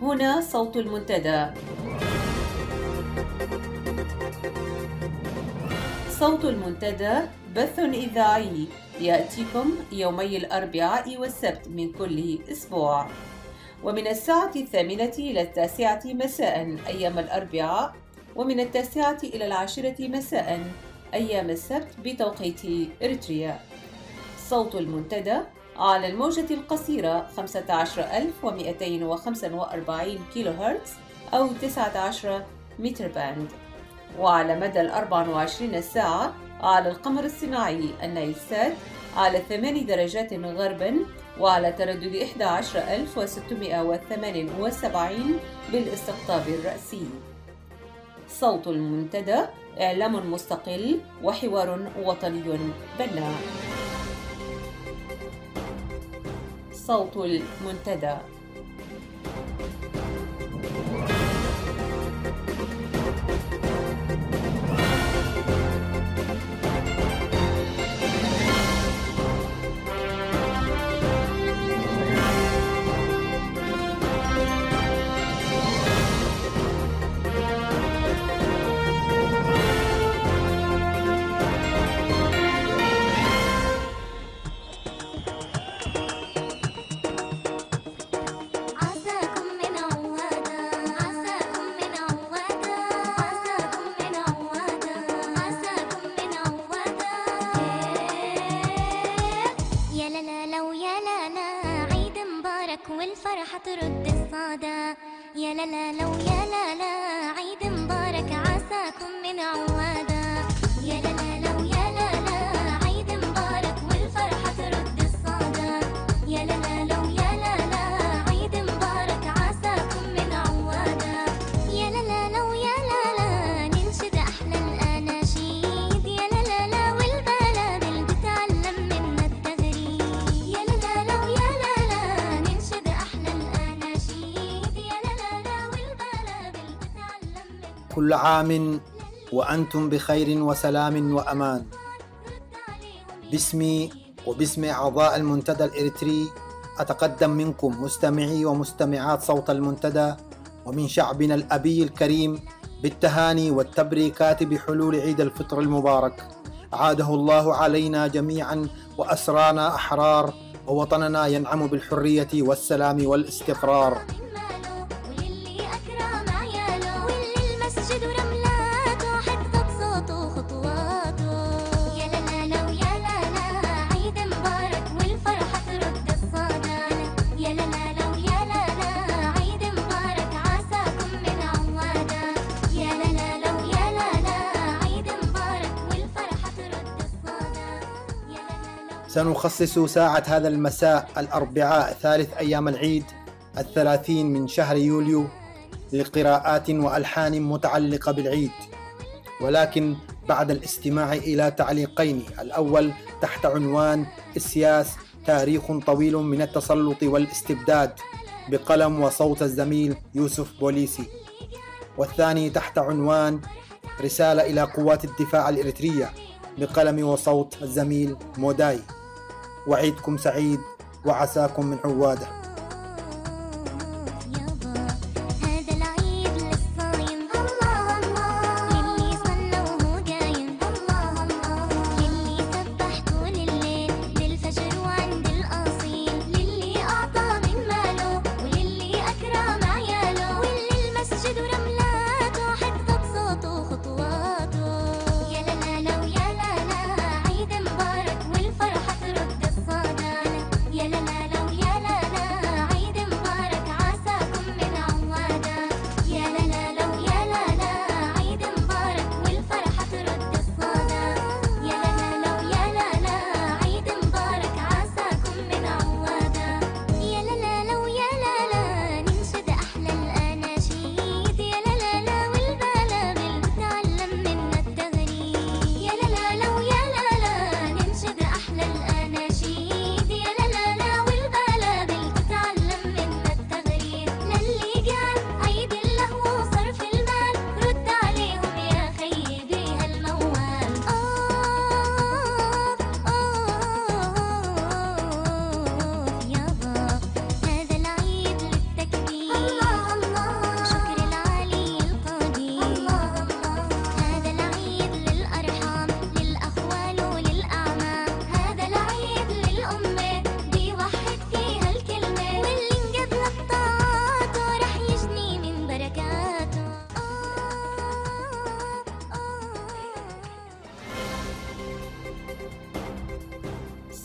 هنا صوت المنتدى. صوت المنتدى بث إذاعي يأتيكم يومي الأربعاء والسبت من كل أسبوع، ومن الساعة 8 إلى 9 مساء أيام الأربعاء، ومن 9 إلى 10 مساء أيام السبت بتوقيت إريتريا. صوت المنتدى على الموجة القصيرة 15245 كيلو هرتز أو 19 متر باند، وعلى مدى 24 ساعة على القمر الصناعي النايلسات على 8 درجات غرباً، وعلى تردد 11678 بالاستقطاب الرأسي. صوت المنتدى إعلام مستقل وحوار وطني بناء. صوت المنتدى. والفرحة ترد الصدى، يا لا لا لو يا لا لا عيد مبارك عساكم من عوادة، يا لا لا لو يا لا لا عيد مبارك والفرحة ترد الصدى، يا لا لا لو يا لا لا عيد مبارك عساكم من عوادة، يا لا لا لو يا لا لا ننشد أحلى الأناشيد، يا لا لا لا والبلابل بتعلم منا التغريد، يا لا لا لو يا لا لا ننشد أحلى الأناشيد، يا لا لا لا والبلابل بتعلم منا. كل عام وأنتم بخير وسلام وأمان. باسمي وباسم أعضاء المنتدى الإريتري أتقدم منكم مستمعي ومستمعات صوت المنتدى ومن شعبنا الأبي الكريم بالتهاني والتبريكات بحلول عيد الفطر المبارك. عاده الله علينا جميعا وأسرانا أحرار، ووطننا ينعم بالحرية والسلام والاستقرار. سنخصص ساعة هذا المساء الأربعاء ثالث أيام العيد 30 من شهر يوليو لقراءات وألحان متعلقة بالعيد، ولكن بعد الاستماع إلى تعليقين. الأول تحت عنوان السياس تاريخ طويل من التسلط والاستبداد بقلم وصوت الزميل يوسف بوليسي، والثاني تحت عنوان رسالة إلى قوات الدفاع الإريترية بقلم وصوت الزميل موداي. وعيدكم سعيد وعساكم من عوادة. يا لا لا لو يا لا لا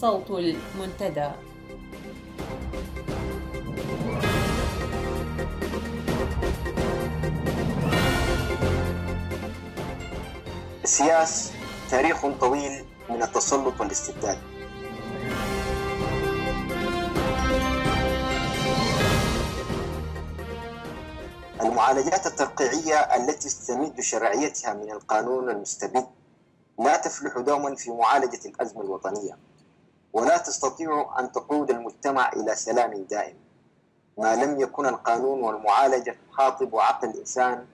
صوت المنتدى. السياسة تاريخ طويل من التسلط والاستبداد. المعالجات الترقيعية التي تستمد شرعيتها من القانون المستبد لا تفلح دوما في معالجة الأزمة الوطنية، ولا تستطيع أن تقود المجتمع إلى سلام دائم ما لم يكن القانون والمعالجة تخاطب عقل الإنسان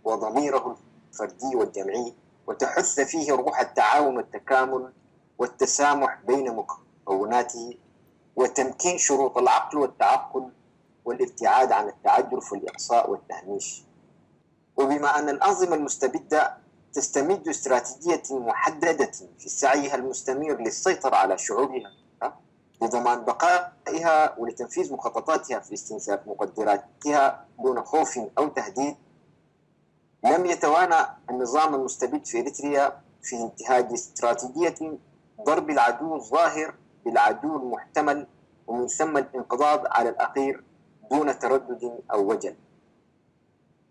وضميره الفردي والجمعي، وتحث فيه روح التعاون والتكامل والتسامح بين مكوناته، وتمكين شروط العقل والتعقل والابتعاد عن التعجرف والإقصاء والتهميش. وبما أن الأنظمة المستبدة تستمد استراتيجية محددة في سعيها المستمر للسيطرة على شعوبها لضمان بقائها ولتنفيذ مخططاتها في استنزاف مقدراتها دون خوف أو تهديد، لم يتوانى النظام المستبد في إريتريا في انتهاج استراتيجية ضرب العدو الظاهر بالعدو المحتمل، ومن ثم الانقضاض على الأخير دون تردد أو وجل.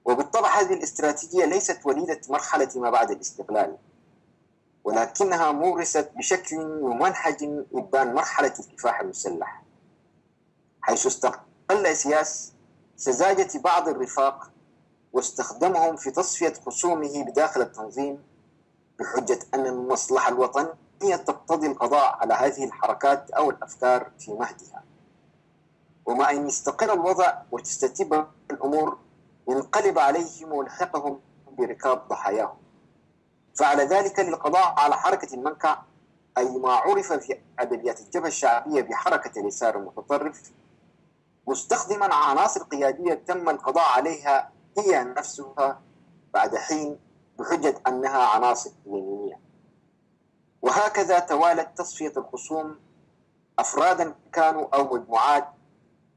وبالطبع هذه الاستراتيجية ليست وليدة مرحلة ما بعد الاستقلال، ولكنها مورست بشكل ممنهج إبان مرحلة الكفاح المسلح، حيث استقل سياس سذاجة بعض الرفاق واستخدمهم في تصفية خصومه بداخل التنظيم بحجة أن المصلحة الوطنية تقتضي القضاء على هذه الحركات أو الأفكار في مهدها. ومع أن يستقر الوضع وتستتب الأمور ينقلب عليهم ويلحقهم بركاب ضحاياهم. فعل ذلك للقضاء على حركة المنكع، أي ما عرف في أدبيات الجبهة الشعبية بحركة اليسار المتطرف، مستخدما عناصر قيادية تم القضاء عليها هي نفسها بعد حين بحجة أنها عناصر يمينية. وهكذا توالت تصفية الخصوم أفرادا كانوا أو مجموعات،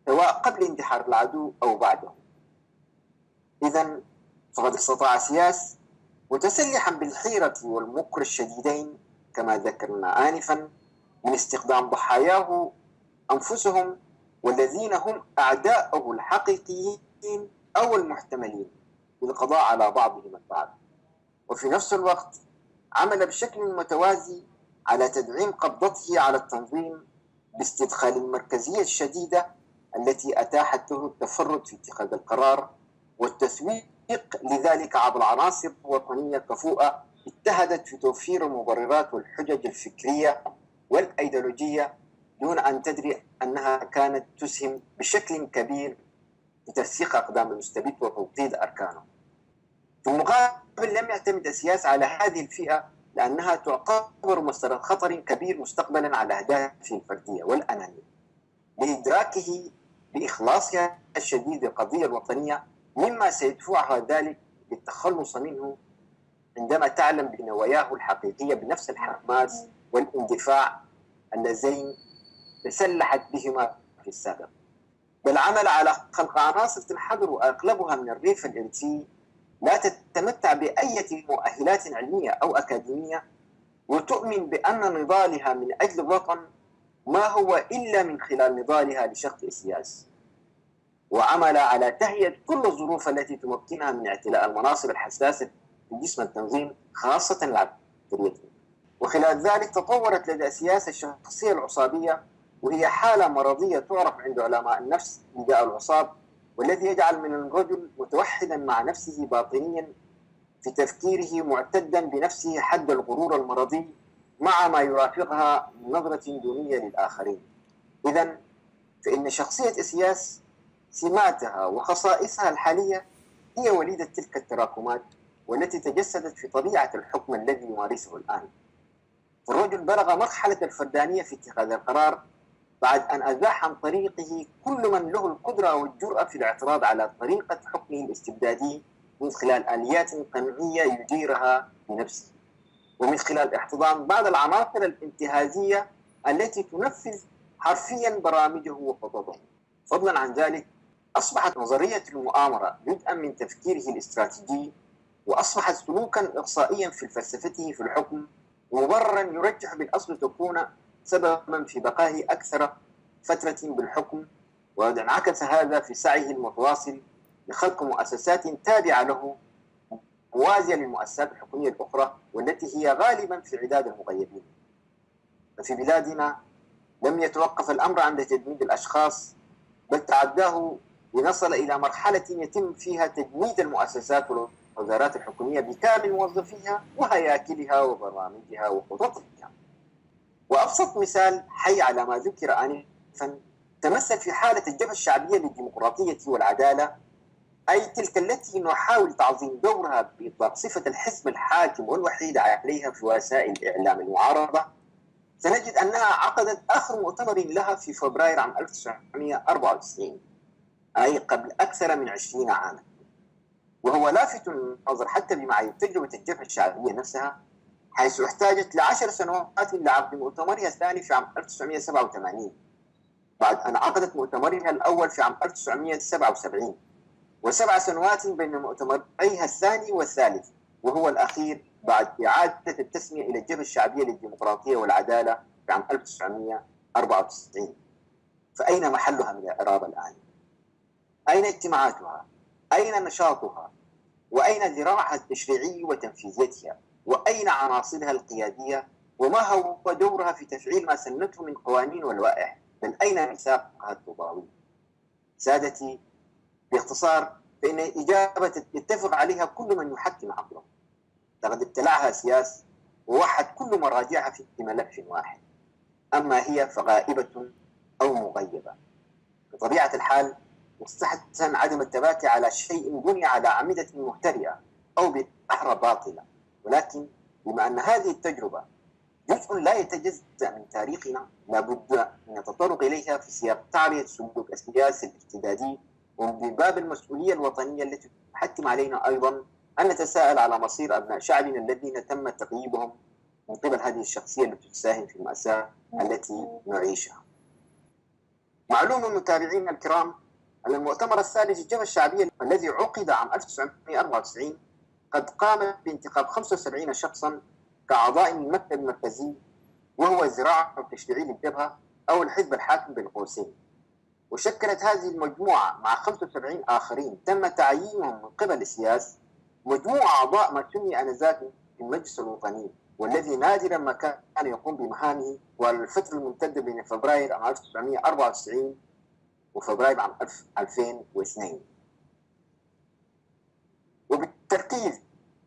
سواء قبل انتحار العدو أو بعده. إذن فقد استطاع سياس متسلحا بالحيرة والمكر الشديدين كما ذكرنا آنفا من استخدام ضحاياه أنفسهم والذين هم أعداءه الحقيقيين أو المحتملين للقضاء على بعضهم البعض، وفي نفس الوقت عمل بشكل متوازي على تدعيم قبضته على التنظيم باستدخال المركزية الشديدة التي أتاحت له التفرد في اتخاذ القرار والتسويق لذلك عبر عناصر وطنية كفؤة اجتهدت في توفير المبررات والحجج الفكرية والأيديولوجية دون أن تدري أنها كانت تسهم بشكل كبير في ترسيخ أقدام المستبد وتوطيد أركانه. في المقابل لم يعتمد السياسة على هذه الفئة لأنها تعتبر مصدر خطر كبير مستقبلا على أهدافه الفردية والأنانية، لإدراكه بإخلاصها الشديد للقضية الوطنية، مما سيدفعها ذلك للتخلص منه عندما تعلم بنواياه الحقيقية بنفس الحماس والاندفاع اللذين تسلحت بهما في السابق، بل عمل على خلق عناصر تنحدر وأغلبها من الريف الإرثي لا تتمتع بأي مؤهلات علمية أو أكاديمية، وتؤمن بأن نضالها من أجل الوطن ما هو إلا من خلال نضالها لشق السياسي، وعمل على تهيئة كل الظروف التي تمكنها من اعتلاء المناصب الحساسة في جسم التنظيم خاصة العسكرية. وخلال ذلك تطورت لدى السياسة الشخصية العصابية، وهي حالة مرضية تعرف عند علماء النفس بداء العصاب، والذي يجعل من الرجل متوحدا مع نفسه باطنيا في تفكيره معتدا بنفسه حد الغرور المرضي مع ما يرافقها من نظرة دونية للآخرين. إذن فإن شخصية السياسة سماتها وخصائصها الحالية هي وليدة تلك التراكمات والتي تجسدت في طبيعة الحكم الذي يمارسه الآن. فالرجل بلغ مرحلة الفردانية في اتخاذ القرار بعد أن أزاح عن طريقه كل من له القدرة والجرأة في الاعتراض على طريقة حكمه الاستبدادي من خلال آليات قمعية يديرها بنفسه، ومن خلال احتضان بعض العناصر الانتهازية التي تنفذ حرفيا برامجه وخططه. فضلا عن ذلك أصبحت نظرية المؤامرة جزءا من تفكيره الاستراتيجي، وأصبحت سلوكا إقصائيا في فلسفته في الحكم، ومبررا يرجح بالأصل تكون سببا في بقائه أكثر فترة بالحكم، وانعكس هذا في سعيه المتواصل لخلق مؤسسات تابعة له موازية للمؤسسات الحكومية الأخرى والتي هي غالبا في عداد المغيبين. ففي بلادنا لم يتوقف الأمر عند تجميد الأشخاص، بل تعداه لنصل إلى مرحلة يتم فيها تجميد المؤسسات والوزارات الحكومية بكامل موظفيها وهياكلها وبرامجها وخططها. وأبسط مثال حي على ما ذكر آنفا تمثل في حالة الجبهة الشعبية للديمقراطية والعدالة، أي تلك التي نحاول تعظيم دورها بإطلاق صفة الحزب الحاكم والوحيد عليها في وسائل الإعلام المعارضة. سنجد أنها عقدت آخر مؤتمر لها في فبراير عام 1994، أي قبل أكثر من 20 عاما، وهو لافت للنظر حتى بمعايير تجربة الجبهة الشعبية نفسها، حيث احتاجت ل10 سنوات لعقد مؤتمرها الثاني في عام 1987 بعد أن عقدت مؤتمرها الأول في عام 1977، و7 سنوات بين مؤتمريها الثاني والثالث وهو الأخير بعد إعادة التسمية إلى الجبهة الشعبية للديمقراطية والعدالة في عام 1994. فأين محلها من الإعراب الآن؟ أين اجتماعاتها؟ أين نشاطها؟ وأين ذراعها التشريعي وتنفيذيتها؟ وأين عناصرها القيادية؟ وما هو دورها في تفعيل ما سنته من قوانين والوائح؟ بل أين ميثاقها التضامني؟ سادتي، باختصار فإن إجابة يتفق عليها كل من يحكم عقله، لقد ابتلعها سياس ووحد كل مراجعها في ملف واحد، أما هي فغائبة أو مغيبة. بطبيعة الحال مستحسن عدم التباكي على شيء بني على أعمدة مهترئة أو بأحرى باطلة، ولكن بما أن هذه التجربة جزء لا يتجزأ من تاريخنا لابد من التطرق إليها في سياق تعرية سلوك السياسي الارتدادي، ومن باب المسؤولية الوطنية التي تحتم علينا أيضا أن نتساءل على مصير أبناء شعبنا الذين تم تغييبهم من قبل هذه الشخصية التي تساهم في المأساة التي نعيشها. معلوم متابعينا الكرام أن المؤتمر الثالث للجبهة الشعبية الذي عقد عام 1994 قد قام بانتخاب 75 شخصا كأعضاء من المكتب المركزي، وهو الذراع التشريعي للجبهة أو الحزب الحاكم بين قوسين. وشكلت هذه المجموعة مع 75 آخرين تم تعيينهم من قبل السياسة مجموعة أعضاء ما سمي آنذاك المجلس الوطني، والذي نادرا ما كان يقوم بمهامه والفترة الممتدة بين فبراير عام 1994 وفبراير عام 2002. وبالتركيز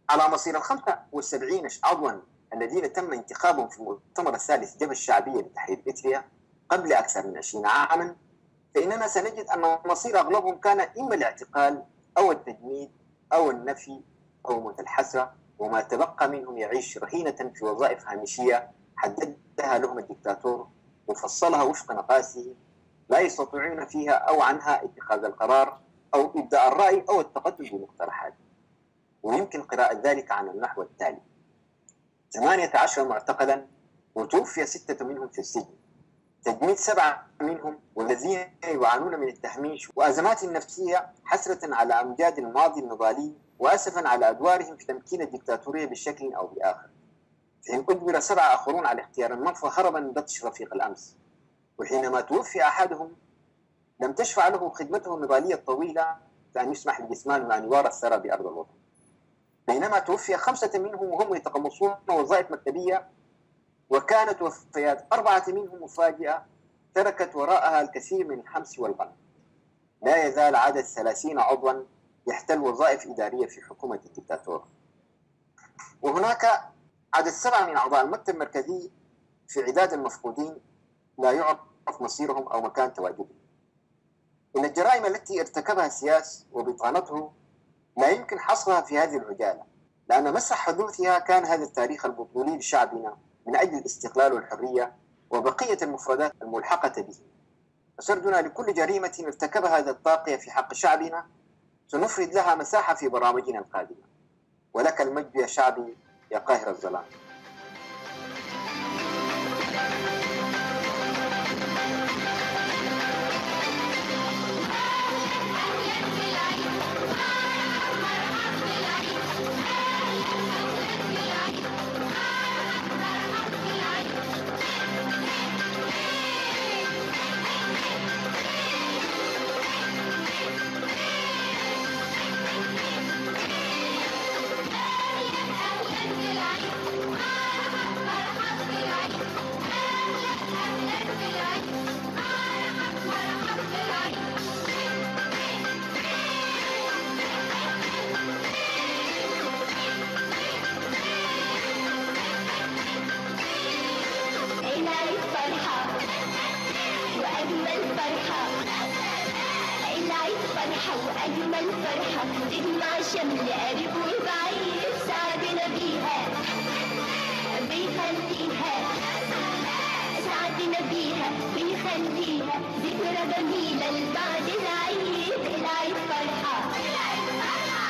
على مصير 75 عضوا الذين تم انتخابهم في المؤتمر الثالث الجبهة الشعبية لتحرير إريتريا قبل أكثر من 20 عاما، فإننا سنجد أن مصير أغلبهم كان إما الاعتقال أو التجميد أو النفي أو موت الحسرة، وما تبقى منهم يعيش رهينة في وظائف هامشية حددها لهم الدكتاتور وفصلها وفق نقاسه، لا يستطيعون فيها أو عنها اتخاذ القرار أو إبداء الرأي أو التقدم بمقترحات. ويمكن قراءة ذلك عن النحو التالي: 18 معتقلا وتوفي 6 منهم في السجن، تجميد 7 منهم والذين يعانون من التهميش وأزمات نفسية حسرة على أمجاد الماضي النضالي وأسفا على أدوارهم في تمكين الدكتاتورية بشكل أو بآخر، فإن أجبر 7 آخرون على اختيار المنفى هربا من بطش رفيق الأمس. وحينما توفي أحدهم لم تشفع له خدمته النضالية الطويلة بأن يسمح لجسمان أن يوارى الثرى بأرض الوطن، بينما توفي 5 منهم وهم يتقمصون وظائف مكتبية، وكانت وفيات 4 منهم مفاجئة تركت وراءها الكثير من الحمس والغم. لا يزال عدد 30 عضوا يحتل وظائف إدارية في حكومة الدكتاتور. وهناك عدد 7 من أعضاء المكتب المركزي في عداد المفقودين لا يعرف مصيرهم أو مكان تواجدهم. إن الجرائم التي ارتكبها السياس وبطانته لا يمكن حصرها في هذه العجالة، لأن مسح حدوثها كان هذا التاريخ البطولي لشعبنا من أجل الاستقلال والحرية وبقية المفردات الملحقة به. فسردنا لكل جريمة ارتكبها هذا الطاغية في حق شعبنا سنفرد لها مساحة في برامجنا القادمة. ولك المجد يا شعبي يا قاهر الظلام. وأجمل فرحة تجمع شمل قريب وبعيد سعدنا بيها بيخليها سعدنا بيها بيخليها ذكرى جميلة لبعد العيد. العيد فرحة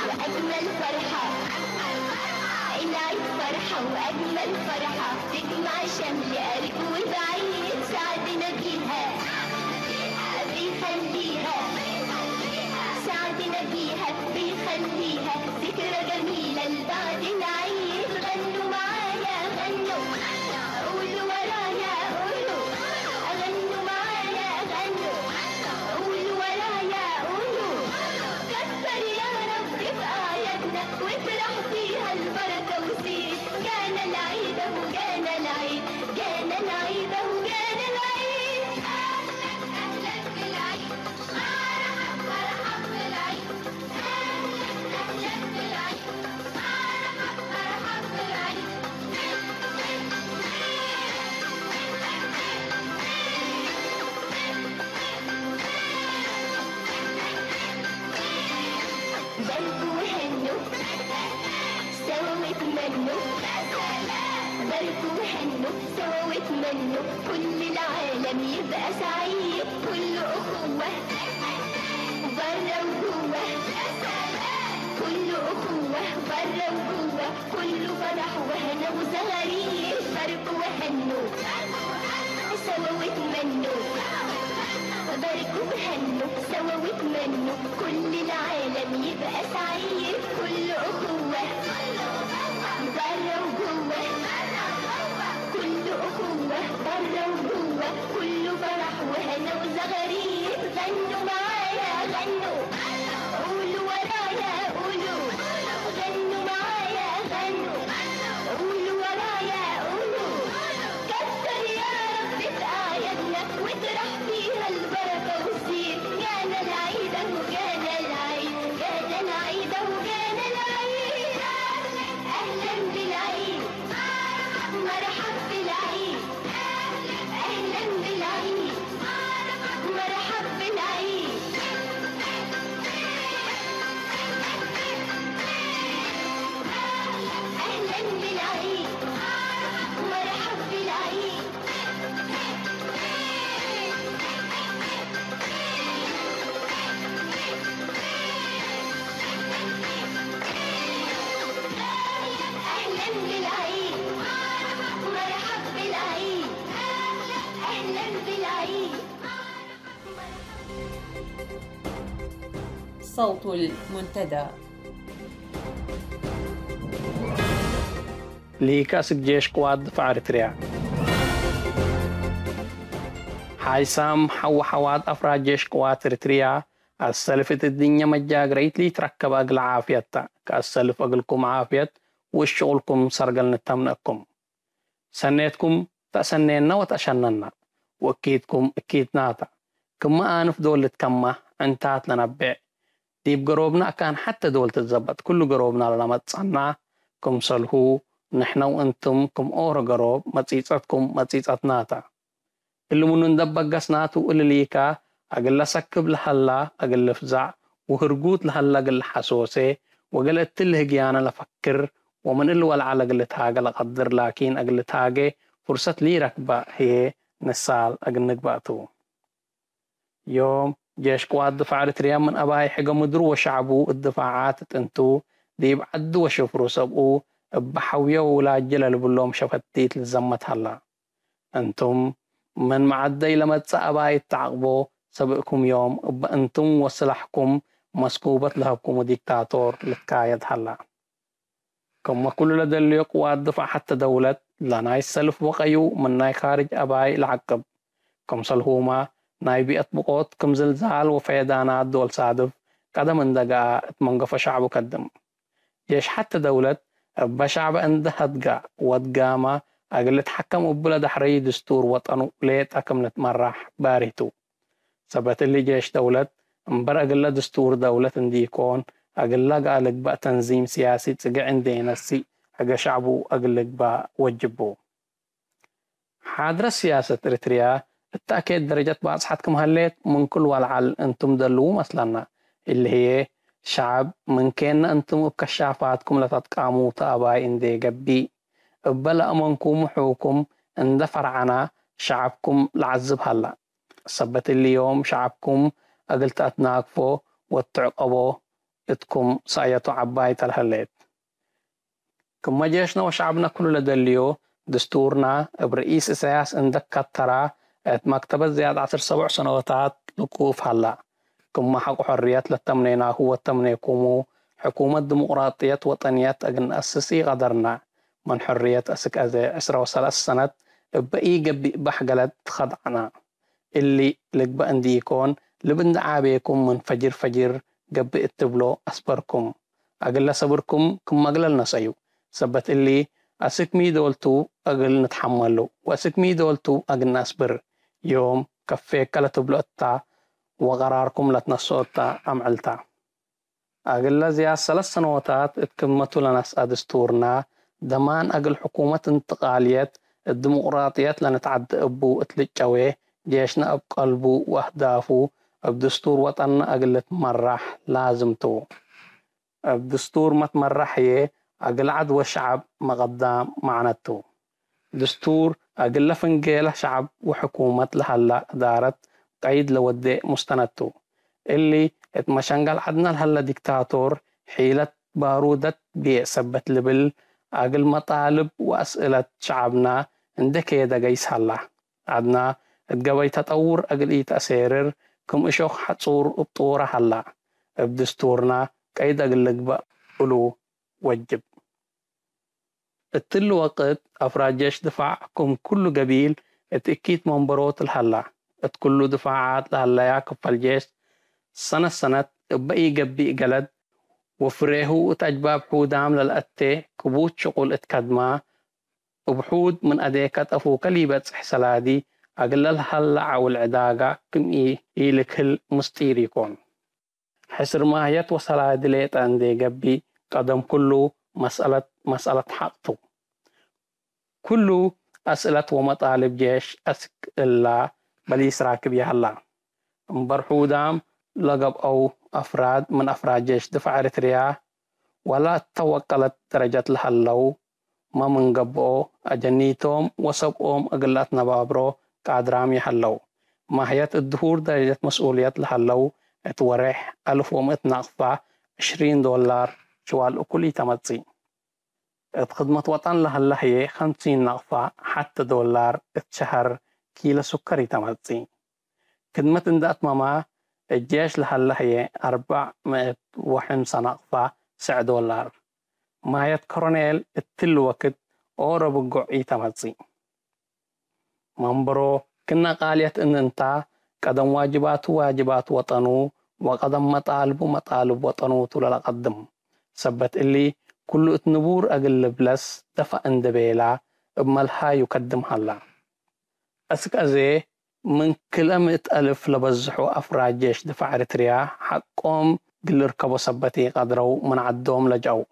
وأجمل فرحة العيد فرحة وأجمل فرحة تجمع شمل قريب وبعيد سعدنا بيها بيخليها سعدنا بيها بيخليها ذكرى جميلة لبعد العيد. غنوا معايا غنوا قولوا ورايا قولوا غنوا معايا غنوا قولوا ورايا قولوا كتر يا رب في أعيادنا وافرح فيها البركة وزيد. جانا العيد أهو جانا العيد جانا العيد أهو جانا العيد. أهلا بالعيد مرحبا بالعيد أهلا بالعيد مرحبا بالعيد. باركوا وهنوا سوا واتمنوا باركوا وهنوا سوا واتمنوا كل العالم يبقى سعيد. كل أخوة برا وجوه كل أخوة برا وجوه كله فرح وهنا وزغاريد. باركوا وهنوا سوا واتمنوا باركوا وهنوا سوا واتمنوا كل العالم يبقى سعيد. كل أخوة برا وجوه كل أخوة برا وجوه كله فرح وهنا وزغاريد. غنوا معايا غنوا قولوا ورايا قولوا غنوا معايا غنوا قولوا ورايا قولوا كتر يا رب في أعيادنا واطرح فيها البركة والزين. جانا العيد أهو جانا العيد جانا العيد أهو جانا العيد. أهلا بالعيد مرحب بالعيد أهلا بالعيد مرحب بالعيد. أهلا بالعيد مرحب بالعيد. أهلا بالعيد مرحب بالعيد أهلا بالعيد. صوت المنتدى. ليكاسك جيش قوات دفاع إريتريا حايسام حوات أفراد جيش قوات إريتريا السلفة الدنيا مجاق ريت لي تركب أقل عافية كالسلف أقلكم عافية والشغلكم سرقل نتمنأكم سنيتكم تأسنينا وتأشننا وأكيدكم أكيدناتا كما أنف دولة كما انتات لنبع ديب قروبنا كان حتى دولة الزبط كل قروبنا لما تصنع كم صلحو نحن وانتم كم أورا قروب ما تيصاتناتا اللي منو ندبق قسناتو اللي ليكا أقل سكب لحلا أقل فزع وهرقوت لحلا أقل حسوسي وقل اتلهقيانا لفكر ومن اللي على أقل تاقى لقدر لكن أقل تاقى فرصة لي ركبة هي نسال أقل نقباتو يوم جيش قوات دفاع إريتريا من أباي حقا مدرو وشعبو الدفاعات تنتو ديب عدو وشفرو سبقو بحوية ولا جلال بلوم شفتيت للزمت هلا أنتم من معدي لما تسأباي تعقبو سبقكم يوم أنتم وسلحكم مسكوبة لهبكم ديكتاتور لتكايد هلا كما كل لدى اللي قوات دفاع حتى دولة لناي السلف وقيو من ناي خارج أباي العقب كم صلهوما ناي بيئة بقوت كم زلزال وفيدانات دول صادف كذا من دقاء اتمنقف شعبه كدم جيش حتى دولة بشعب اندهدقا ودقاما أقل تحكم بلد حري دستور وطنو ليت أكم نتمرح باريتو سبت اللي جيش دولة انبر أقل دستور دولة انديكون أقل قالك بقى تنظيم سياسي تسقع عندنا السي أقل شعبو أقل بقى وجبو حادرة سياسة إريتريا التأكيد درجة بعض صحتكم هليت من كل والعل انتم دلو مثلنا اللي هي شعب من كان أنتم بكشافاتكم لتتقاموا تأباي إندي قبي بلا أمنكم حوكم اندفر عنا شعبكم لعذب هلا سبت اليوم شعبكم أقلت أتناقفو واتعقبو اتكم سايتو عباية الهليت كما جيشنا وشعبنا كله لدليو دستورنا برئيس إساس اندك كترا مكتبة زيادة 10 سنوات لقوف هلا كما حق حريات للتمنينا هو التمنيكمو حكومة ديمقراطية وطنية أجن أسسي غدرنا من حرية أسك أزي 10 سنة بقي قبي بحقلت خضعنا اللي لقبا انديكون لبند عابيكم من فجر قبي اتبلو أصبركم أقل صبركم كم أقل نسيو سبت اللي أسك مي دولتو أقل نتحملو وأسك مي دولتو أقل نصبر يوم كفيك لتبلو أتا وقراركم لتنصوتا أمعلتا أقل زياد 3 سنوات اتكمتو لناس دستورنا دمان أقل حكومة انتقاليات الديمقراطيات لنتعد أبو اتلجوه جيشنا بقلبو وأهدافو بدستور وطننا أقل تمرح لازمتو الدستور ما تمرحيه أقل عدو الشعب مقدام معناتو دستور أقل فنجيله شعب وحكومة لهلا دارت قيد لودي مستندتو اللي اتمشنقل عدنا لهلا ديكتاتور حيلة بارودة بيسبت لبل أقل مطالب وأسئلة شعبنا عندك يدا قيس هلا عدنا اتقوي تطور أقل إيه تأسيرر كم إشوخ حتصور بطورة هلا بدستورنا قيد أقل لقبأ قلو وجب التل وقت أفراد جيش دفاعكم كل قبيل اتأكيد منبروت الهلا اتكلوا دفاعات لهلا ياكب الجيش سنة بقي قبي قلد وفريهو اتأجباب حودام للأتي كبوت شغل اتكدما وبحود من أديكت أفو كليبة حسلادي أقل الهلا عو العداقة كم إيلك هل مستيريكون حسر ماهيت وصلاد ليت عندي قبي قدم كله مسألة حقته كله أسئلة ومطالب جيش أسك إلا بليس راكب يهلا برحودام لقب أو أفراد من أفراد جيش دفاع إريتريا ولا توكلت درجة الهلو ما من قبو أجنيتهم وسبقهم أقلات نبابرو كادرام يهلو ماهية الدهور درجة مسؤولية الهلو اتورح 1100 نقفة $20 شوال أكلي تمتزي خدمة وطن لهلا هي 50 نقفة حتى $1 اتشهر كيلو سكري تمتزي خدمة اندات ماما الجيش لهلا هي 405 نقفة $9 ماهية كورونيل التل وقت أورا بقعي تمتزي منبرو كنا قالية إن انتا قدم واجبات وطنو وقدم مطالب وطنو طول قدم سبت اللي كل اتنبور أقل بلس دفع اندبيلا بملها يقدم هلا أسك أزي من كلمة ألف لبزحو أفراد جيش دفاع إريتريا حقهم قل ركبوا سبتي قدروا من عدهم لجأوا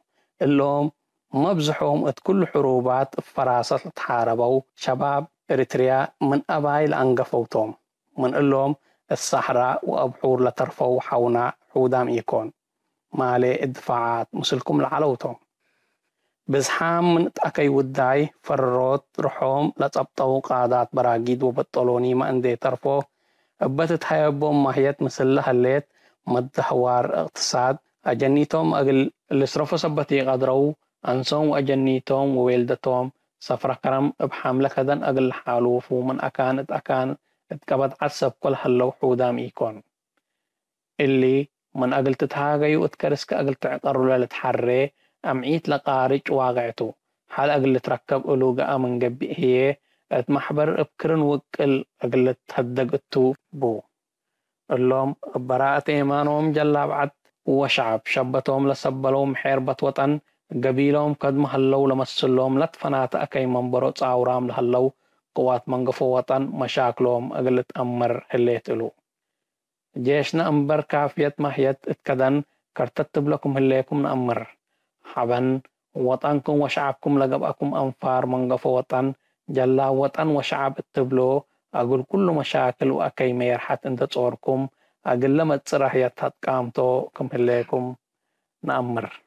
اللهم ما بزحوهم كل حروبات فراسة تحاربوا شباب إريتريا من أباي لأنقفوتهم من اللهم الصحراء وأبحور لترفوا حونا حودام إيكون مالي الدفاعات مسلكم لعلوتهم بزحام من أكي وداي فرروت رحوم لتبطوا قادات براقيد وبطلوني ما اندي ترفو أبتت هيبهم ماهيت مسلها الليت مدهوار اقتصاد أجنيتهم أقل اللي صرفوا سبتي قدروا أنسهم وأجنيتهم وويلدتهم سفر كرم بحاملة كدن أقل حالوف ومن أكان اتقبض عصب كل هاللو حودام إيكون اللي من أقل تتهاقي واتكرسك أقل تعقروا للتحري أمعيت لقارج واقعتو حال أقل تركب ألوغا من قبي هي اتمحبر بكرن وكل أقل تهدقتو بو اللهم براءة إيمانهم جلا بعد وشعب شبتهم لسبلهم حيربة وطن قبيلهم قد محلو لمسلهم لتفنات أكي منبرو تعورام لهلو قوات منقفو وطن مشاكلهم أقل تأمر هليتلو جيشنا أمبر كافية ماهية اتكدن كرتتب لكم هليكم نأمر حبن وطنكم وشعبكم لقبأكم أنفار منقفو وطن جلا وطن وشعب اتبلو أقول كل مشاكل وأكي ميرحت انت تصوركم أقل لما تصرح يتهد قامتو كم هليكم نأمر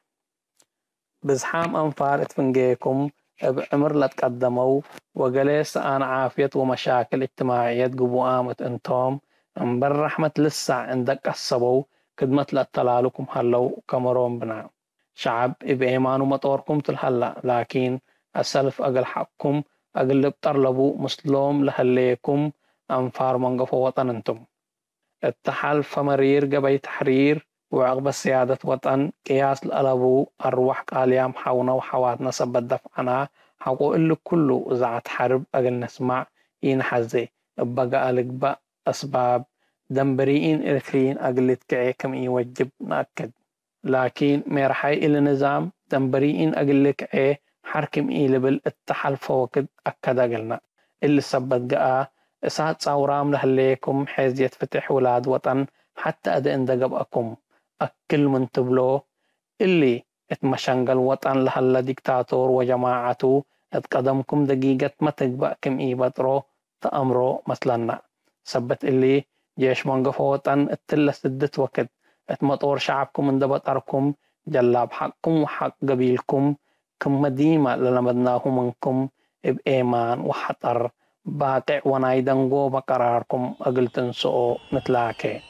بزحام أنفار اتفنجيكم بعمر لا تقدموا وجلس أنا عافية ومشاكل اجتماعية جبوا قامت انتم انبر رحمة لسه عندك الصبو خدمة للتلالكم هلو كمرون بنا شعب بإيمان ومطوركم تلهلا لكن السلف أقل حقكم أقل بطرلبوا مسلوم لهليكم أنفار منقفوا وطن انتم التحال فمرير قبي تحرير وعقب سيادة وطن قياس الألبو أروح قاليام حونا وحواتنا سبت دفعنا حقو إلو كله زعت حرب أقل نسمع ينحزي بقى ألقبا أسباب دنبريين إرثريين أقل تكعي كم يوجب نأكد لكن ميرحي إلى نظام دنبريين أقل كعي حركم إيلبل التحال فوقد أكد أقلنا اللي سبت قاء إسات صورام لهليكم حيث يتفتح ولاد وطن حتى أدئن دقبأكم أكل من تبلو اللي اتمشنقل وطن لهلا ديكتاتور وجماعته اتقدمكم دقيقة ما تقبأكم إيباترو تأمرو مثلنا سبت اللي جيش منقف وطن اتلا سدت وقت اتمطور شعبكم من دبطركم جلاب حقكم وحق قبيلكم كم مديمة للمدناه منكم بإيمان وحطر باقع ونايدنقو بقراركم أقل تنسؤو مثلاكي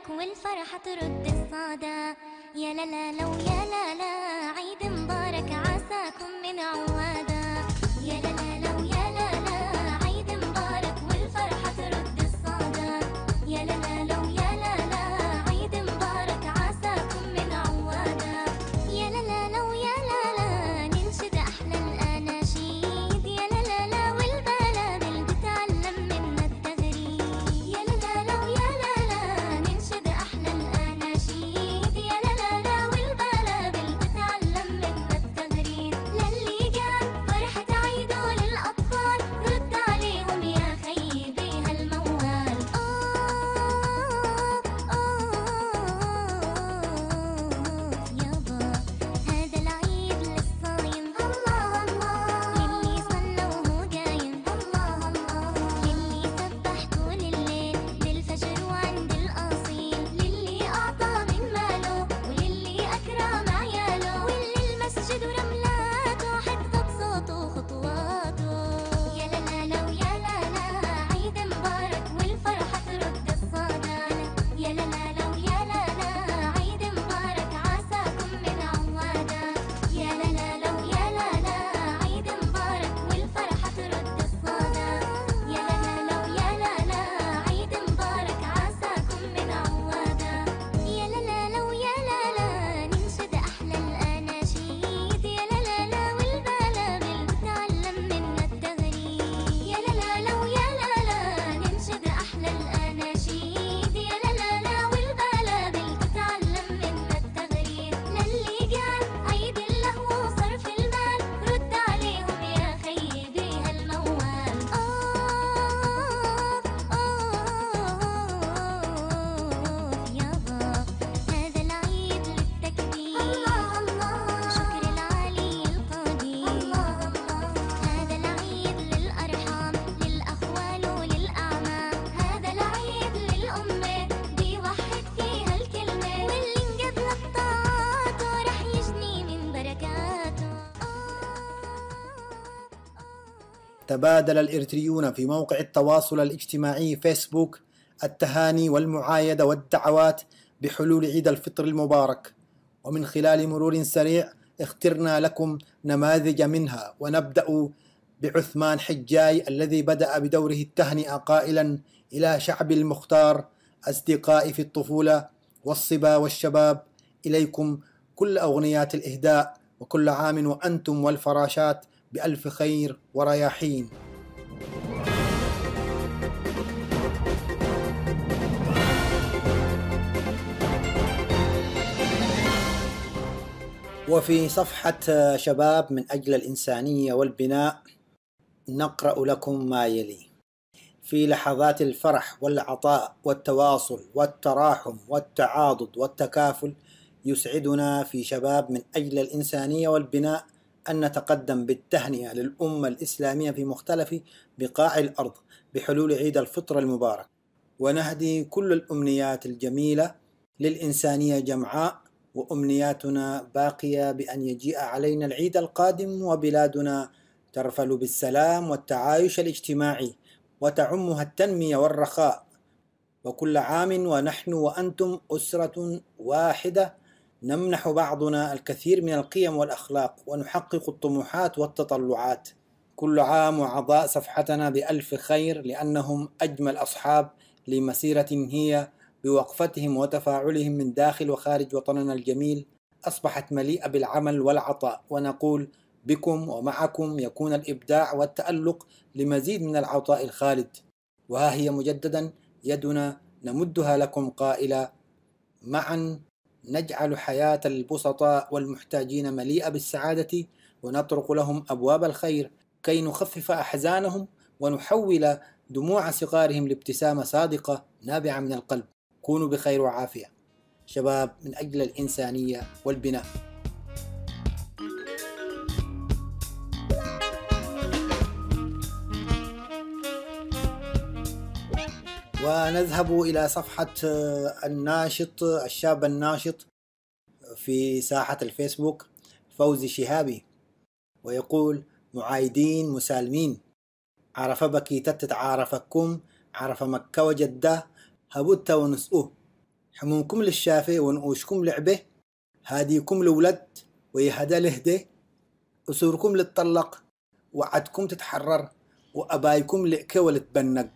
والفرحة ترد الصدى يا لا لا لو يا لا لا عيد مبارك عساكم من عوادا يا لا لا لو يا لا لا عيد مبارك والفرحة ترد الصدى يا لا لا لو يا لا لا عيد مبارك عساكم من عوادا يا لا لا لو يا لا لا ننشد أحلى الأناشيد يا لا لا لا والبلابل بتعلم منا التغريد يا لا لا لو يا لا لا ننشد أحلى الأناشيد يا لا لا لا والبلابل بتعلم منا التغريد للي جاب فرحة عيده للأطفال رد عليهم يا خيبي هالموال يابا هذا العيد للصايم الله الله للي صلى وهو قايم الله الله للي سبح طول الليل للفجر وعند الأصيل للي أعطى من ماله وللي أكرم عياله واللي المسجد ورملاته حفظت صوته وخطواته يا لا لا لو يا لا لا عيد مبارك والفرحة ترد الصدى يا لا لا لو يا لا لا عيد مبارك عساكم من عوادا يا لا لا لو يا لا لا عيد مبارك والفرحة ترد الصدى يا لا لا لو يا لا لا عيد مبارك عساكم من عوادا يا لا لا لو يا لا لا ننشد أحلى الأناشيد يا لا لا لا والبلابل بتعلم منا التغريد يا لا لا لو يا لا لا ننشد أحلى الأناشيد يا لا لا لا والبلابل بتعلم منا التغريد للي قال عيد اللهو وصرف المال رد عليهم يا خيبي هالموال يابا هذا العيد للتكبير الله الله شكر العلي القدير الله الله هذا العيد للأرحام للأخوال وللأعمام هذا العيد للأمة بيوحد فيها الكلمة واللي انقبل الطاعات رح يجني من بركاته تبادل الإريتريون في موقع التواصل الاجتماعي فيسبوك التهاني والمعايدة والدعوات بحلول عيد الفطر المبارك، ومن خلال مرور سريع اخترنا لكم نماذج منها، ونبدأ بعثمان حجاي الذي بدأ بدوره التهنئة قائلا: إلى شعب المختار، أصدقائي في الطفولة والصبا والشباب، إليكم كل أغنيات الإهداء، وكل عام وأنتم والفراشات بألف خير ورياحين. وفي صفحة شباب من أجل الإنسانية والبناء نقرأ لكم ما يلي: في لحظات الفرح والعطاء والتواصل والتراحم والتعاضد والتكافل، يسعدنا في شباب من أجل الإنسانية والبناء أن نتقدم بالتهنئة للأمة الإسلامية في مختلف بقاع الأرض بحلول عيد الفطر المبارك، ونهدي كل الأمنيات الجميلة للإنسانية جمعاء، وأمنياتنا باقية بأن يجيء علينا العيد القادم وبلادنا ترفل بالسلام والتعايش الاجتماعي وتعمها التنمية والرخاء، وكل عام ونحن وأنتم أسرة واحدة نمنح بعضنا الكثير من القيم والأخلاق ونحقق الطموحات والتطلعات. كل عام وأعضاء صفحتنا بألف خير، لأنهم أجمل أصحاب لمسيرة هي بوقفتهم وتفاعلهم من داخل وخارج وطننا الجميل أصبحت مليئة بالعمل والعطاء، ونقول بكم ومعكم يكون الإبداع والتألق لمزيد من العطاء الخالد. وها هي مجددا يدنا نمدها لكم قائلة: معا نجعل حياة البسطاء والمحتاجين مليئة بالسعادة، ونطرق لهم أبواب الخير كي نخفف أحزانهم ونحول دموع صغارهم لابتسامة صادقة نابعة من القلب. كونوا بخير وعافية. شباب من أجل الإنسانية والبناء. ونذهب إلى صفحة الناشط الشاب الناشط في ساحة الفيسبوك فوزي شهابي، ويقول: معايدين مسالمين، عرف بكي تتت عارفكم، عرف مكة وجدة، هبوت ونسؤه، حمومكم للشافي ونقوشكم لعبه، هاديكم لولد ويهدى لهده، أسوركم للطلق، وعدكم تتحرر، وأبايكم لئك ولتبنق.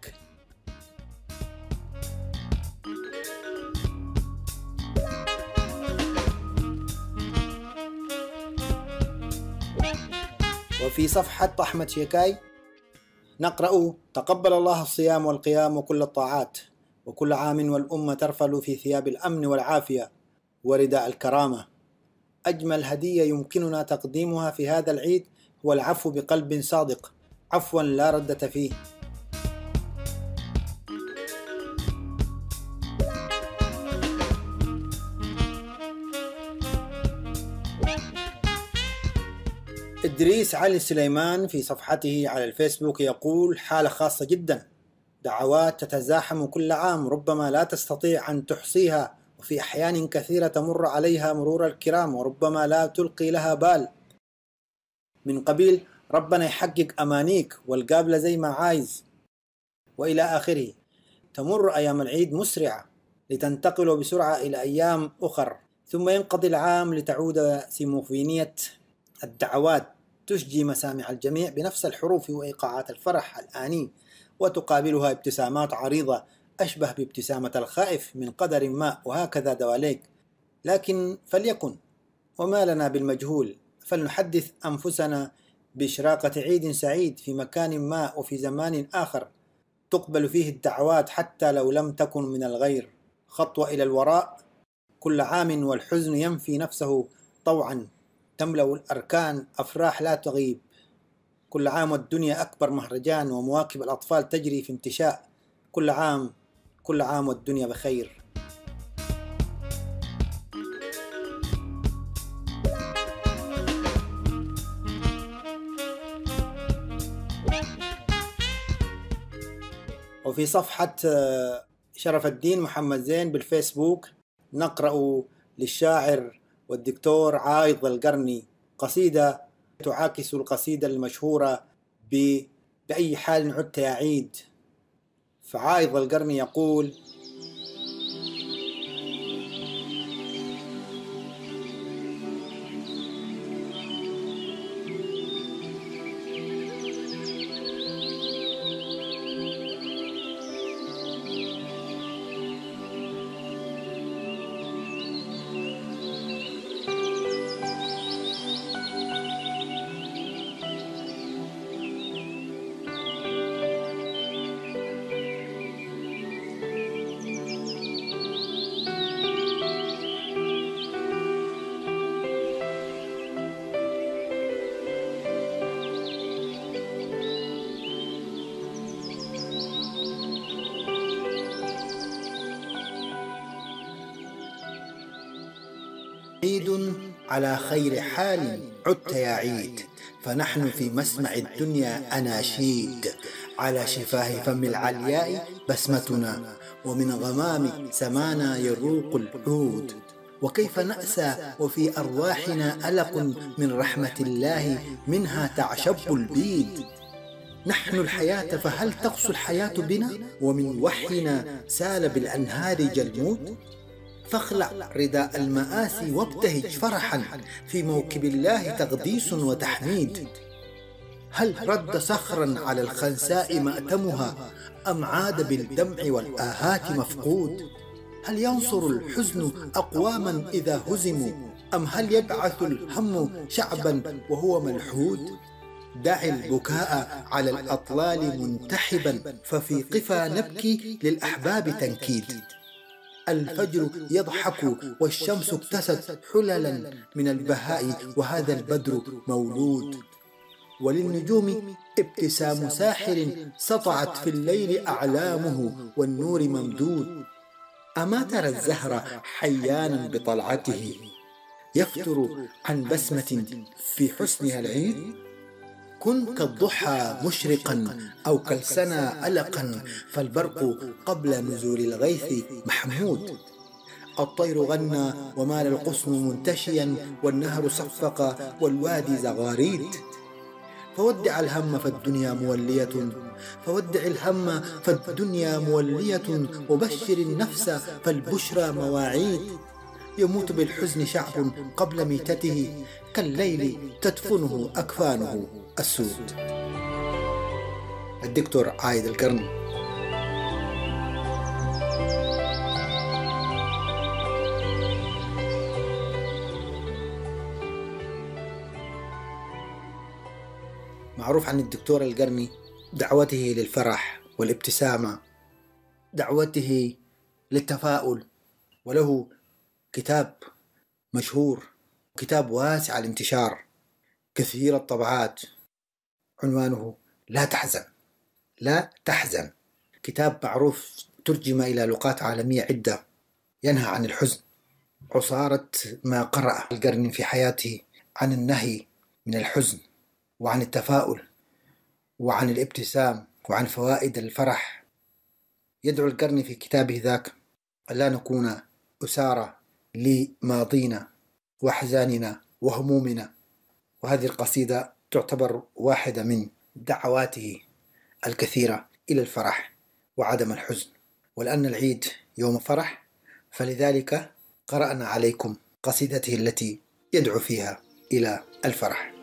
وفي صفحة أحمد شيكاي نقرأ: تقبل الله الصيام والقيام وكل الطاعات، وكل عام والأمة ترفل في ثياب الأمن والعافية ورداء الكرامة. أجمل هدية يمكننا تقديمها في هذا العيد هو العفو بقلب صادق، عفوا لا ردة فيه. إدريس علي سليمان في صفحته على الفيسبوك يقول: حالة خاصة جدا، دعوات تتزاحم كل عام ربما لا تستطيع أن تحصيها، وفي أحيان كثيرة تمر عليها مرور الكرام وربما لا تلقي لها بال، من قبيل ربنا يحقق أمانيك والقابلة زي ما عايز وإلى آخره. تمر أيام العيد مسرعة لتنتقل بسرعة إلى أيام أخر، ثم ينقضي العام لتعود سيمفونية الدعوات تشجي مسامع الجميع بنفس الحروف وإيقاعات الفرح الآني، وتقابلها ابتسامات عريضة أشبه بابتسامة الخائف من قدر ما، وهكذا دواليك. لكن فليكن، وما لنا بالمجهول، فلنحدث أنفسنا بإشراقة عيد سعيد في مكان ما وفي زمان آخر تقبل فيه الدعوات حتى لو لم تكن من الغير. خطوة إلى الوراء، كل عام والحزن ينفي نفسه طوعا، تملأ الأركان أفراح لا تغيب. كل عام والدنيا أكبر مهرجان، ومواكب الأطفال تجري في انتشاء. كل عام والدنيا بخير. وفي صفحة شرف الدين محمد زين بالفيسبوك نقرأ للشاعر والدكتور عايض القرني قصيدة تعاكس القصيدة المشهورة بأي حال عدت يا عيد. فعايض القرني يقول: عيد على خير حال عدت يا عيد، فنحن في مسمع الدنيا أناشيد، على شفاه فم العلياء بسمتنا، ومن غمام سمانا يروق العود. وكيف نأسى وفي أرواحنا ألق من رحمة الله منها تعشب البيد. نحن الحياة فهل تقسو الحياة بنا، ومن وحينا سال بالأنهار جلمود. فاخلع رداء المآسي وابتهج فرحا، في موكب الله تقديس وتحميد. هل رد صخرا على الخنساء مأتمها، أم عاد بالدمع والآهات مفقود؟ هل ينصر الحزن أقواما إذا هزموا، أم هل يبعث الهم شعبا وهو ملحود؟ دع البكاء على الأطلال منتحبا، ففي قفا نبكي للأحباب تنكيد. الفجر يضحك والشمس اكتست حللا من البهاء، وهذا البدر مولود. وللنجوم ابتسام ساحر سطعت في الليل أعلامه، والنور ممدود. أما ترى الزهر حيانا بطلعته، يفتر عن بسمة في حسنها العيد؟ كن كالضحى مشرقا أو كالسنا ألقا، فالبرق قبل نزول الغيث محمود. الطير غنى ومال القصن منتشيا، والنهر صفق والوادي زغاريد. فودع الهم فالدنيا مولية، فودع الهم فالدنيا مولية، وبشر النفس فالبشرى مواعيد. يموت بالحزن شعب قبل ميتته، كالليل تدفنه أكفانه السود. الدكتور عايد القرني. معروف عن الدكتور القرني دعوته للفرح والابتسامة، دعوته للتفاؤل، وله كتاب مشهور، كتاب واسع الانتشار، كثير الطبعات، عنوانه لا تحزن. لا تحزن، كتاب معروف ترجم إلى لغات عالمية عدة، ينهى عن الحزن. عصارة ما قرأ القرني في حياته عن النهي من الحزن، وعن التفاؤل، وعن الابتسام، وعن فوائد الفرح. يدعو القرني في كتابه ذاك ألا نكون أسارى لماضينا وأحزاننا وهمومنا. وهذه القصيدة تعتبر واحدة من دعواته الكثيرة إلى الفرح وعدم الحزن. ولأن العيد يوم فرح، فلذلك قرأنا عليكم قصيدته التي يدعو فيها إلى الفرح.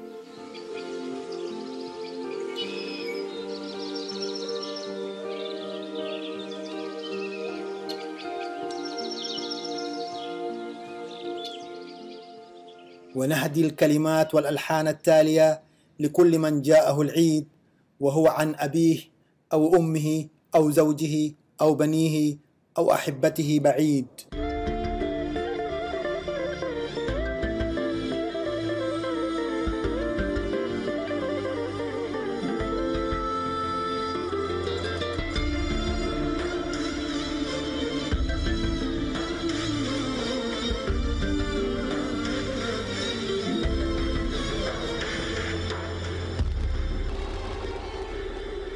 ونهدي الكلمات والألحان التالية لكل من جاءه العيد وهو عن أبيه أو أمه أو زوجه أو بنيه أو أحبته بعيد.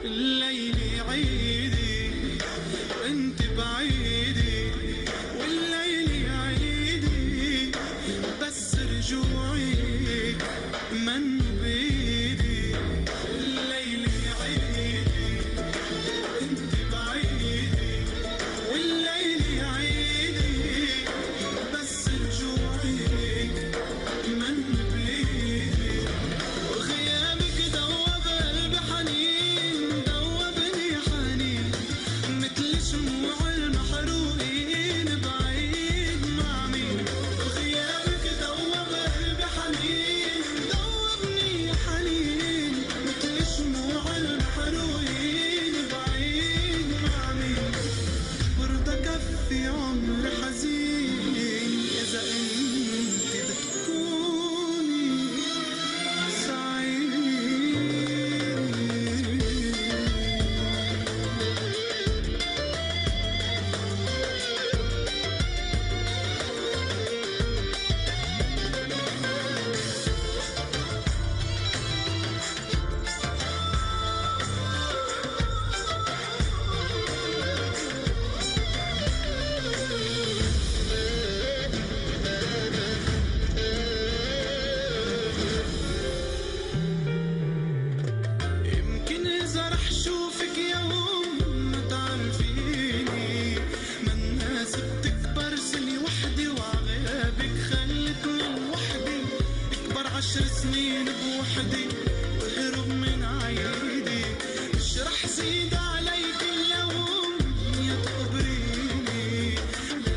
الليل عيدي وانت بعيدي، والليل عيدي بس رجوعي من بيدي. الليل عيدي وانت بعيدي، والليل عيدي بس رجوعي من بيدي. وغيابك دوب قلبي حنين، دوبني حنين. وحدي واهرب من عيدي، مش رح زيد عليك اليوم يا تخبريني،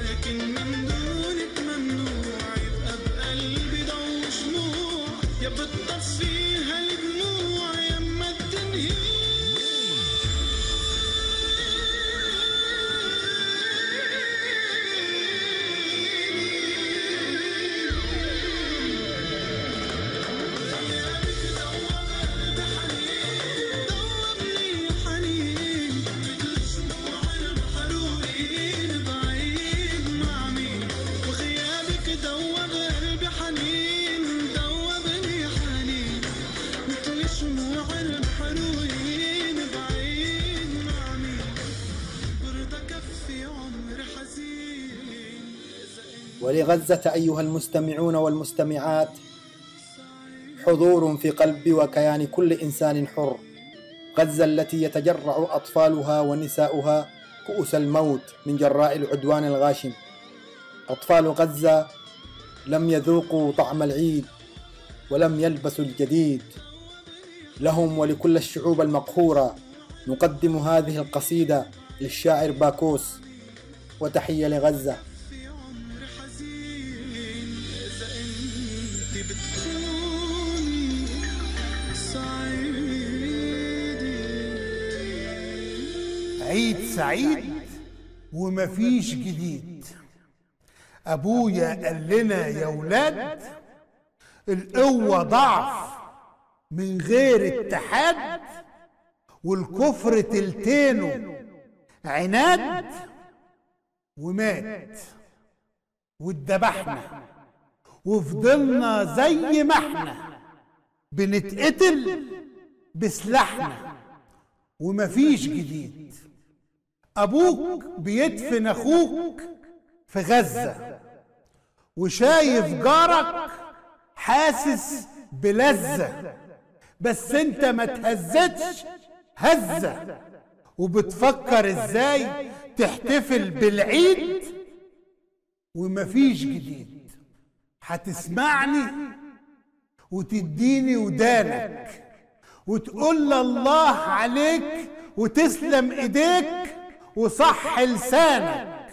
لكن من دونك ممنوع يبقى بقلبي ضو شموع، يا بتطفيها الدموع يما التنهي. ولغزة أيها المستمعون والمستمعات حضور في قلب وكيان كل إنسان حر. غزة التي يتجرع أطفالها ونساؤها كؤوس الموت من جراء العدوان الغاشم. أطفال غزة لم يذوقوا طعم العيد ولم يلبسوا الجديد. لهم ولكل الشعوب المقهورة نقدم هذه القصيدة للشاعر باكوس، وتحية لغزة. عيد سعيد ومفيش جديد. أبويا قال لنا يا ولاد القوة ضعف من غير اتحاد، والكفر تلتينه عناد، ومات واتذبحنا وفضلنا زي ما احنا بنتقتل بسلاحنا ومفيش جديد. أبوك بيدفن أخوك في غزة، وشايف جارك حاسس بلذة، بس انت ما تهزتش هزة، وبتفكر ازاي تحتفل بالعيد ومفيش جديد. هتسمعني وتديني ودانك وتقول الله عليك وتسلم ايديك وصح لسانك،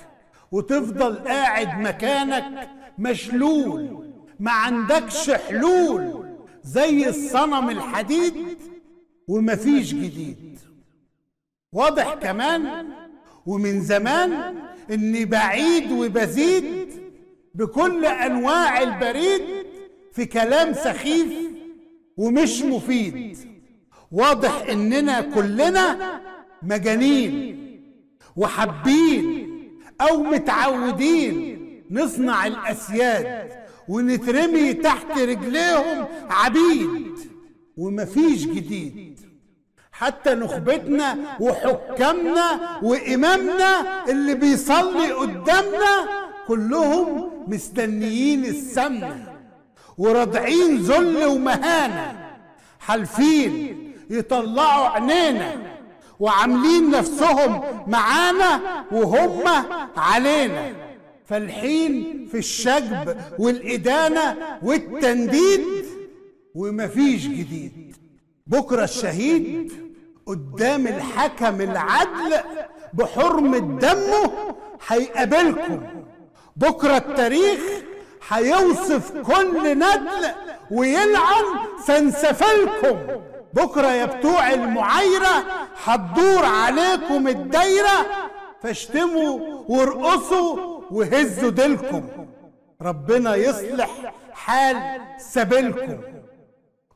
وتفضل قاعد مكانك مشلول ما عندكش حلول زي الصنم الحديد ومفيش جديد. واضح كمان ومن زمان اني بعيد وبزيد بكل انواع البريد في كلام سخيف ومش مفيد. واضح اننا كلنا مجانين وحابين او متعودين نصنع الاسياد ونترمي تحت رجليهم عبيد ومفيش جديد. حتى نخبتنا وحكامنا وإمامنا اللي بيصلي قدامنا كلهم مستنيين السمنة ورادعين ذل ومهانة، حالفين يطلعوا عينينا وعاملين نفسهم معانا وهم علينا، فالحين في الشجب والإدانة والتنديد ومفيش جديد. بكرة الشهيد قدام الحكم العدل بحرمة دمه هيقابلكم. بكرة التاريخ هيوصف كل ندل ويلعن سنسفلكم. بكرة يا بتوع المعايرة هتدور عليكم الدايرة، فاشتموا وارقصوا وهزوا ديلكم. ربنا يصلح حال سبيلكم.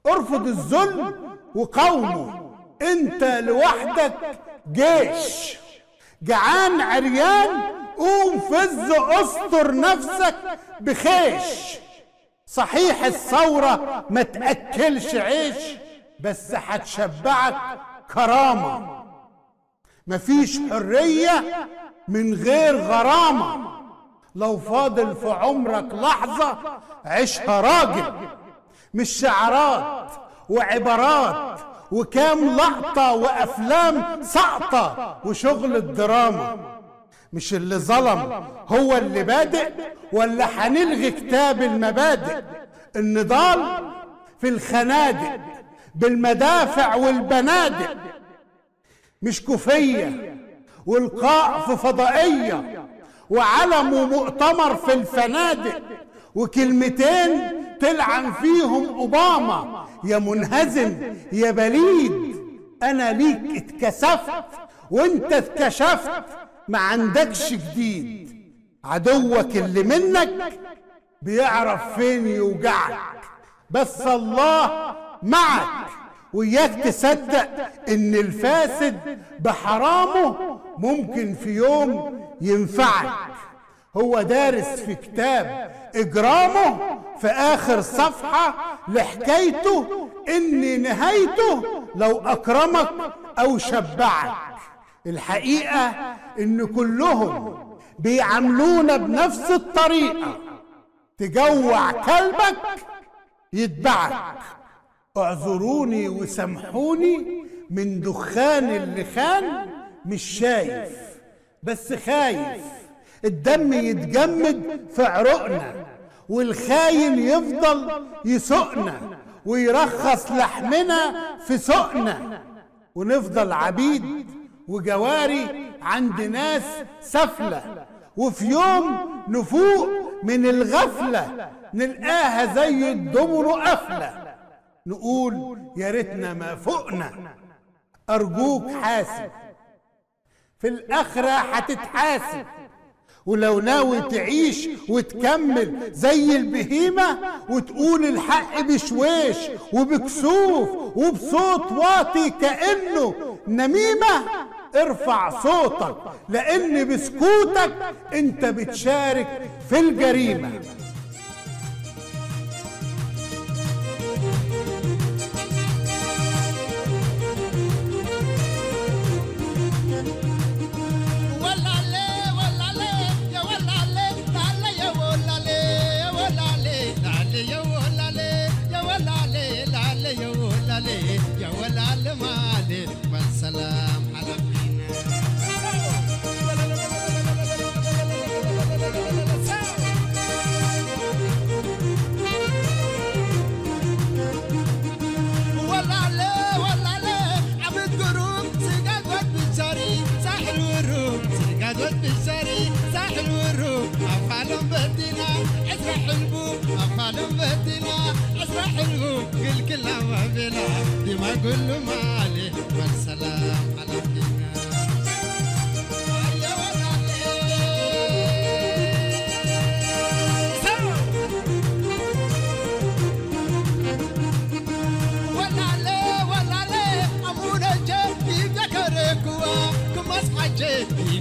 ارفض الذل وقومه، انت لوحدك جيش. جعان عريان قوم فز استر نفسك بخيش. صحيح الثورة ما تأكلش عيش، بس هتشبعك كرامة. مفيش حرية من غير غرامة. لو فاضل في عمرك لحظة عيشها راجل، مش شعارات وعبارات وكام لقطة وأفلام سقطة وشغل الدراما. مش اللي ظلم هو اللي بادئ، ولا هنلغي كتاب المبادئ؟ النضال في الخنادق بالمدافع والبنادق، مش كوفية والقاء في فضائية وعلم ومؤتمر في الفنادق وكلمتين تلعن فيهم أوباما. يا منهزم يا بليد، أنا ليك اتكسفت وانت اتكشفت، ما عندكش جديد. عدوك اللي منك بيعرف فين يوجعك، بس الله معك. وياك تصدق ان الفاسد بحرامه ممكن في يوم ينفعك. هو دارس في كتاب اجرامه في اخر صفحة لحكايته ان نهايته لو اكرمك او شبعك. الحقيقة ان كلهم بيعاملونا بنفس الطريقة، تجوع كلبك يتبعك. اعذروني وسامحوني من دخان اللي خان، مش شايف بس خايف الدم يتجمد في عروقنا والخاين يفضل يسوقنا ويرخص لحمنا في سوقنا، ونفضل عبيد وجواري عند ناس سفلة. وفي يوم نفوق من الغفلة نلقاها زي الدمر قفلة، نقول يا ريتنا ما فوقنا. أرجوك حاسب، في الآخرة هتتحاسب. ولو ناوي تعيش وتكمل زي البهيمة وتقول الحق بشويش وبكسوف وبصوت واطي كأنه نميمة، ارفع صوتك، لأن بسكوتك انت بتشارك في الجريمة. كل ما عليه والسلام على فينا.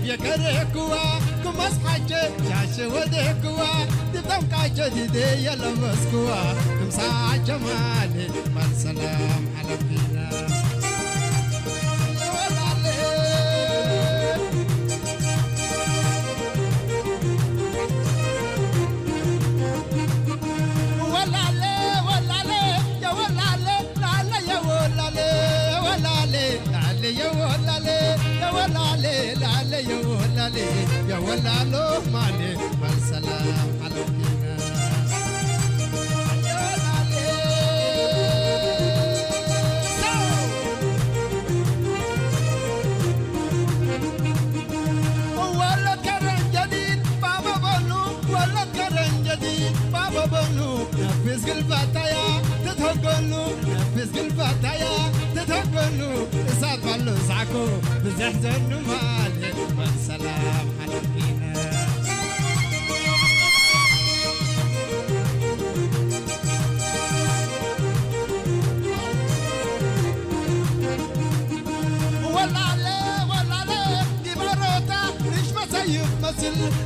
يكركوا كمس حاجة جاش ودكوا تبدم كاجة دي يلا مسكوا كم ساعة جمالي والسلام على فينا. يا ولا لو مالي والسلام على فينا. ولا كرن جديد بابا بنو، ولا كرن جديد بابا بنو، نفس الفتايا تتهقلوا، نفس الفتايا تتهقلوا، إسات بلو سعكو بزحزنوا مالي والسلام على فينا.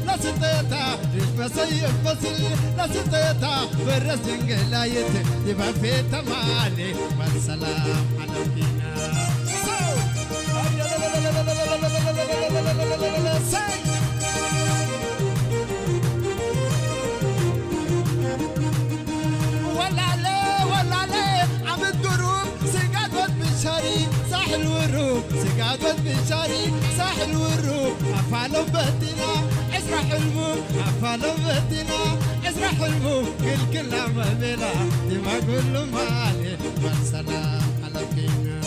لا ستيتا ريش مسيف مسل لا ستيتا بالرسنج لا يبقى في تمالي والسلام على فينا. ولا ليه ولا ليه عم الدروب سقاطت بالشاري ساحل والروب، سقاطت بالشاري ساحل والروب، عفالو بدنا عسرة حلمو، عفالو بدنا ازرع حلمه كل ما بلا ديما كل ما عليه والسلام على فينا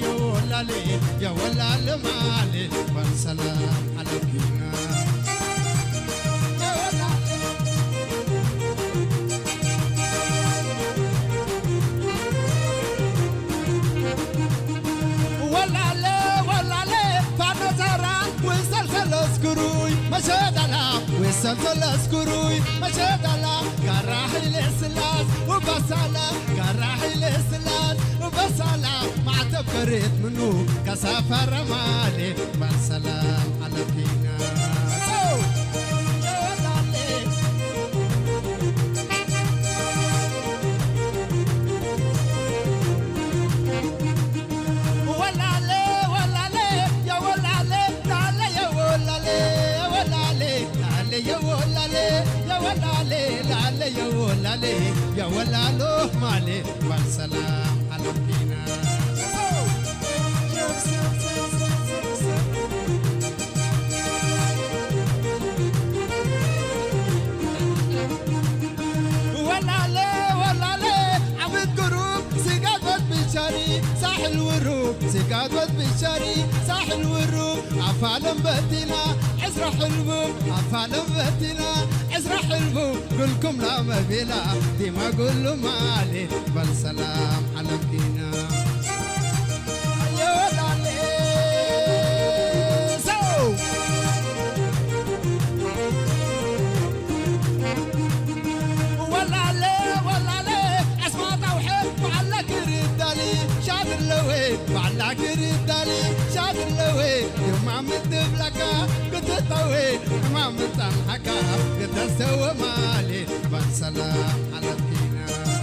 يا ولالي يا ولا المالي والسلام عليكنا يا ولا ولا لي فانا زرع وسلسل اسكروي مشهدلا وسلسل اسكروي مشهدلا كراح الاسلاس وبسالا كراح الاسلاس وبسالا ما تفريت منو كسافر مالي والسلام على فينا يا ولا له مالي والسلام على فينا ولا لي عبد قروب سقاد بشاري ساحل وروب سقاد بشاري ساحل وروب عفال بدينا عزرا حلبو عفال بدينا عزرا حلبو كلكم لا مبيلا ديما قولوا مالي بالسلام على فينا يا ولالي سو ولا اسمع توحيد معلق الردالي شادر لوي معلق الردالي شادر لوي يوم عم تبلكا قد طوي يوم عم تنحكا قد سوى مالي بالسلام على فينا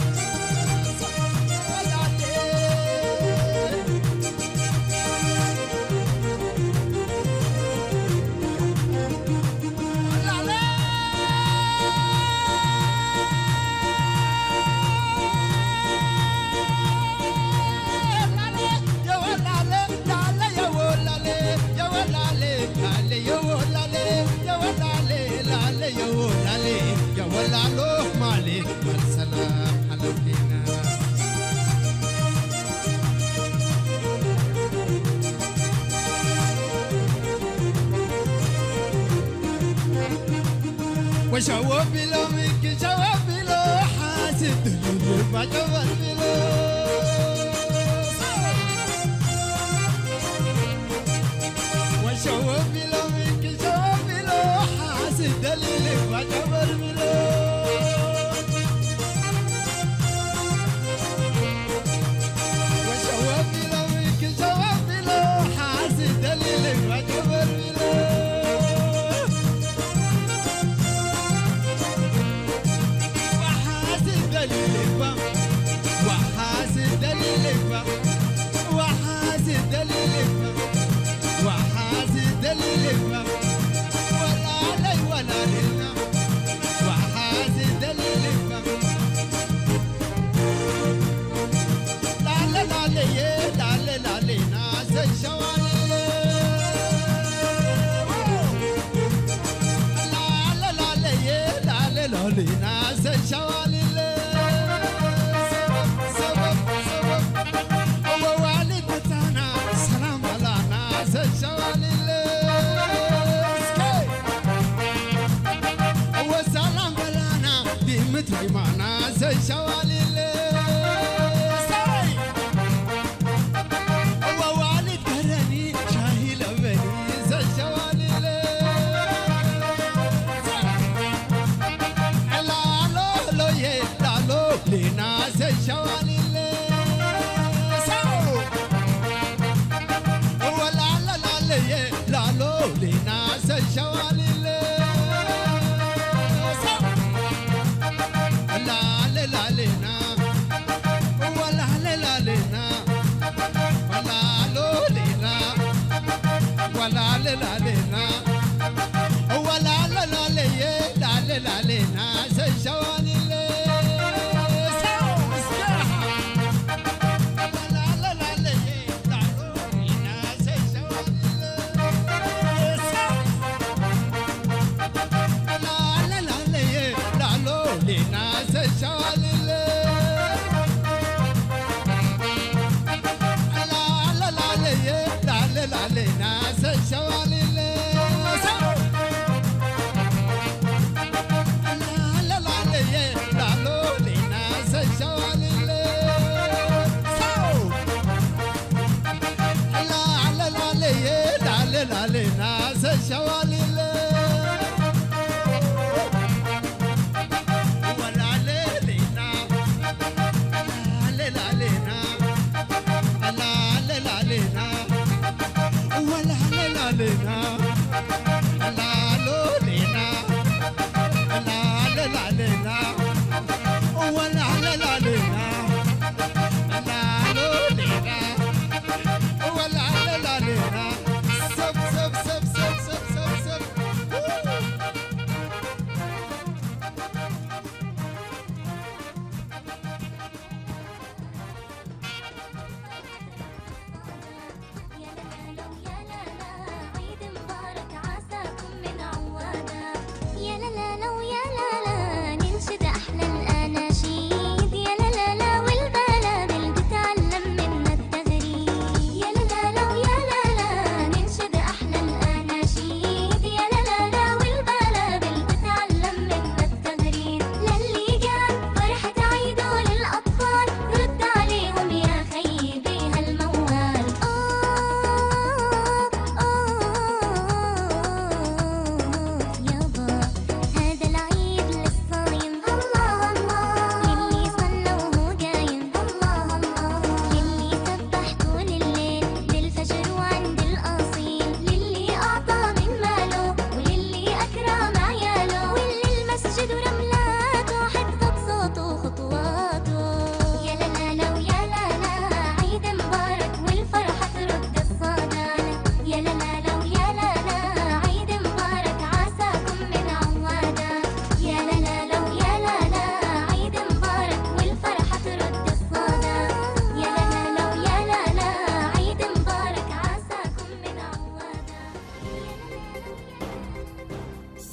ولا له مالي والسلام على فينا وشوف له منك شوف له حاسد ما جبر له وشوف له منك شوف له حاسد دليلك ما جبر له وشوف له منك شوف له حاسد دليلك ما جبر له ناس الشوالي سبب هو والدتنا سلام على ناس الشوالي هو سلام لنا دي متري مع ناس الشوالي هو والد كرني شاهي لبني الشوالي لناس الشوالي ولا لا لا لا لناس الشوالي لا لا لا لنا ولا لا ولا لنا ولا لنا سجوان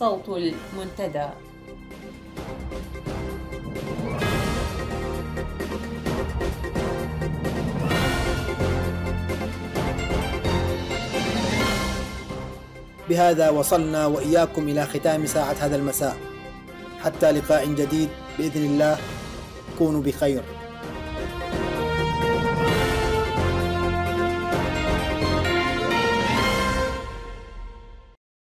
صوت المنتدى. بهذا وصلنا وإياكم إلى ختام ساعة هذا المساء، حتى لقاء جديد بإذن الله، كونوا بخير.